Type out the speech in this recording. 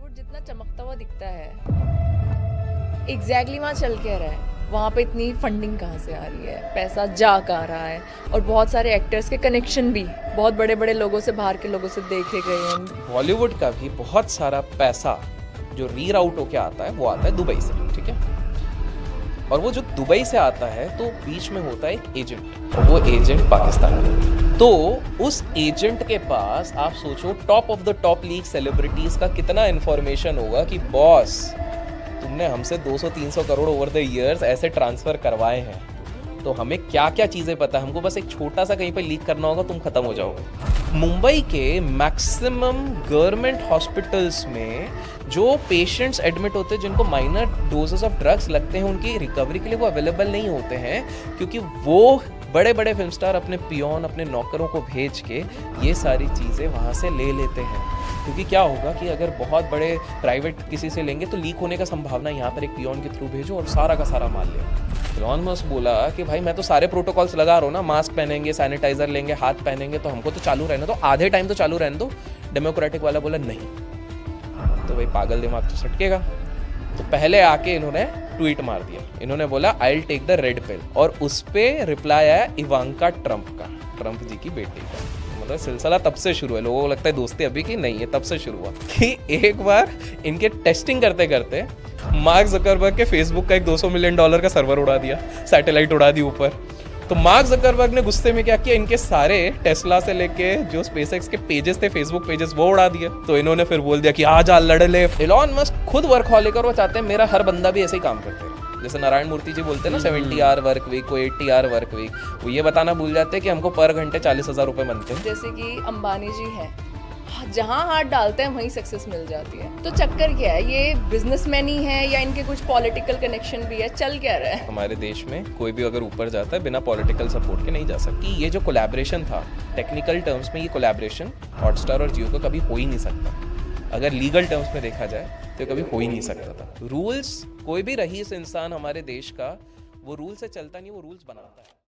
बॉलीवुड जितना चमकता हुआ दिखता है, एग्जैक्टली वहाँ चल क्या रहा है, वहाँ पे इतनी फंडिंग कहाँ से आ रही है, पैसा जा कहाँ रहा है, और बहुत सारे एक्टर्स के कनेक्शन भी बहुत बड़े बड़े लोगों से, बाहर के लोगों से देखे गए हैं। बॉलीवुड का भी बहुत सारा पैसा जो रीराउट होके आता है वो आता है दुबई से, ठीक है। और वो जो दुबई से आता है तो बीच में होता है एक एजेंट, और वो एजेंट पाकिस्तान में होता है। तो उस एजेंट के पास आप सोचो top of the top league celebrities का कितना इन्फॉर्मेशन होगा कि बॉस तुमने हमसे 200-300 करोड़ ओवर द इयर्स ऐसे ट्रांसफर करवाए हैं, तो हमें क्या क्या चीज़ें पता है, हमको बस एक छोटा सा कहीं पे लीक करना होगा, तुम खत्म हो जाओगे। मुंबई के मैक्सिमम गवर्नमेंट हॉस्पिटल्स में जो पेशेंट्स एडमिट होते हैं जिनको माइनर डोजेस ऑफ ड्रग्स लगते हैं, उनकी रिकवरी के लिए वो अवेलेबल नहीं होते हैं, क्योंकि वो बड़े बड़े फिल्म स्टार अपने पियोन, अपने नौकरों को भेज के ये सारी चीज़ें वहाँ से ले लेते हैं। क्योंकि क्या होगा कि अगर बहुत बड़े प्राइवेट किसी से लेंगे तो लीक होने का संभावना, यहाँ पर एक पियोन के थ्रू भेजो और सारा का सारा माल ले। इलॉन मस्क बोला कि भाई मैं तो सारे प्रोटोकॉल्स लगा रहा हूँ ना, मास्क पहनेंगे, सैनिटाइजर लेंगे, हाथ पहनेंगे, तो हमको तो चालू रहने दो, आधे टाइम तो चालू रहने दो। डेमोक्रेटिक वाला बोला नहीं, तो भाई पागल दिमाग तो सटकेगा। तो पहले आके इन्होंने ट्वीट मार दिया, इन्होंने बोला I will take the red pill, और उस पर रिप्लाई आया इवांका ट्रंप का, ट्रंप जी की बेटी का। मतलब सिलसिला तब से शुरू है, लोगों को लगता है दोस्ती अभी की नहीं है, तब से शुरू हुआ कि एक बार इनके टेस्टिंग करते करते मार्क ज़करबर्ग के फेसबुक का एक $200 मिलियन का सर्वर उड़ा दिया, सैटेलाइट उड़ा दी ऊपर। तो मार्क ज़करबर्ग ने गुस्से में क्या किया, इनके सारे टेस्ला से लेके जो स्पेसएक्स के पेजेस थे, फेसबुक पेजेस, वो उड़ा दिया। तो इन्होंने फिर बोल दिया कि आज लड़ ले। इलॉन मस्क खुद वर्कहॉलिक और वो चाहते हैं मेरा हर बंदा भी ऐसे ही काम करते रहे। जैसे नारायण मूर्ति जी बोलते हैं ना 70 आवर वर्क वीक, को 80 आवर वर्क वीक, वो ये बताना भूल जाते हैं कि हमको पर घंटे 40,000 रुपए बनते हैं। जैसे कि अंबानी जी हैं, जहाँ हाथ डालते हैं वहीं सक्सेस मिल जाती है। तो चक्कर क्या है, ये बिजनेसमैन ही है या इनके कुछ पॉलिटिकल कनेक्शन भी है, चल क्या रहा है? हमारे देश में कोई भी अगर ऊपर जाता है बिना पॉलिटिकल सपोर्ट के नहीं जा सकती। ये जो कोलैबोरेशन था, टेक्निकल टर्म्स में ये कोलैबोरेशन हॉटस्टार और जियो का कभी हो ही नहीं सकता। अगर लीगल टर्म्स में देखा जाए तो कभी हो ही नहीं सकता था। रूल्स, कोई भी रईस इंसान हमारे देश का वो रूल से चलता नहीं, वो रूल्स बनाता है।